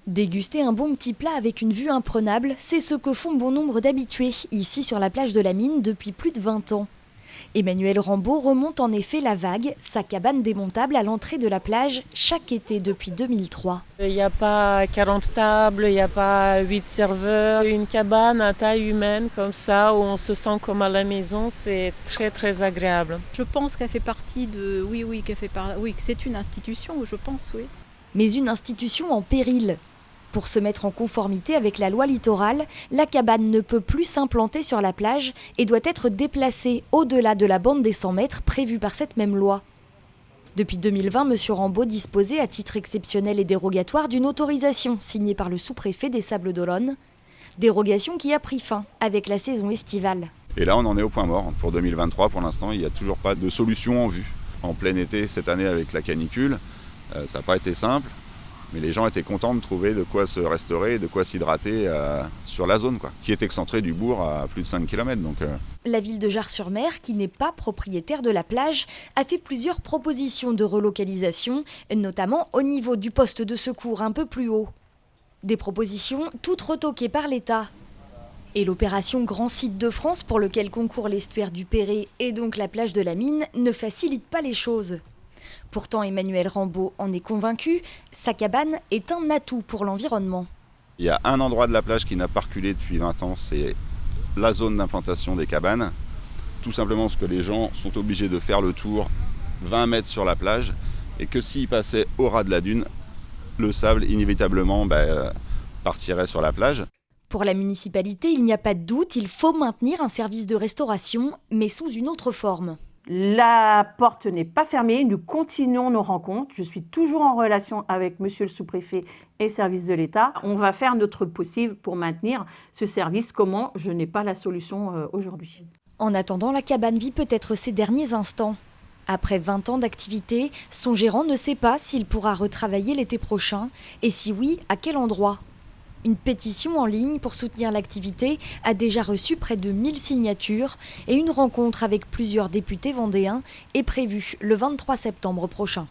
Déguster un bon petit plat avec une vue imprenable, c'est ce que font bon nombre d'habitués ici sur la plage de la Mine depuis plus de 20 ans. Emmanuel Rambaud remonte en effet la vague, sa cabane démontable à l'entrée de la plage chaque été depuis 2003. Il n'y a pas 40 tables, il n'y a pas 8 serveurs. Une cabane à taille humaine comme ça, où on se sent comme à la maison, c'est très très agréable. Je pense qu'elle fait partie de... Oui, que c'est une institution, je pense, oui. Mais une institution en péril. Pour se mettre en conformité avec la loi littorale, la cabane ne peut plus s'implanter sur la plage et doit être déplacée au-delà de la bande des 100 mètres prévue par cette même loi. Depuis 2020, M. Rambaud disposait à titre exceptionnel et dérogatoire d'une autorisation signée par le sous-préfet des Sables-d'Olonne. Dérogation qui a pris fin avec la saison estivale. Et là, on en est au point mort. Pour 2023, pour l'instant, il n'y a toujours pas de solution en vue. En plein été, cette année, avec la canicule, ça n'a pas été simple. Mais les gens étaient contents de trouver de quoi se restaurer et de quoi s'hydrater sur la zone, qui est excentrée du bourg à plus de 5 km. La ville de Jars-sur-Mer, qui n'est pas propriétaire de la plage, a fait plusieurs propositions de relocalisation, notamment au niveau du poste de secours un peu plus haut. Des propositions toutes retoquées par l'État. Et l'opération Grand Site de France, pour lequel concourt l'estuaire du Perret et donc la plage de la Mine, ne facilite pas les choses. Pourtant, Emmanuel Rambaud en est convaincu, sa cabane est un atout pour l'environnement. Il y a un endroit de la plage qui n'a pas reculé depuis 20 ans, c'est la zone d'implantation des cabanes. Tout simplement parce que les gens sont obligés de faire le tour 20 mètres sur la plage et que s'ils passaient au ras de la dune, le sable inévitablement partirait sur la plage. Pour la municipalité, il n'y a pas de doute, il faut maintenir un service de restauration, mais sous une autre forme. La porte n'est pas fermée, nous continuons nos rencontres. Je suis toujours en relation avec monsieur le sous-préfet et le service de l'État. On va faire notre possible pour maintenir ce service. Comment? Je n'ai pas la solution aujourd'hui. En attendant, la cabane vit peut-être ses derniers instants. Après 20 ans d'activité, son gérant ne sait pas s'il pourra retravailler l'été prochain, et si oui, à quel endroit. Une pétition en ligne pour soutenir l'activité a déjà reçu près de 1000 signatures et une rencontre avec plusieurs députés vendéens est prévue le 23 septembre prochain.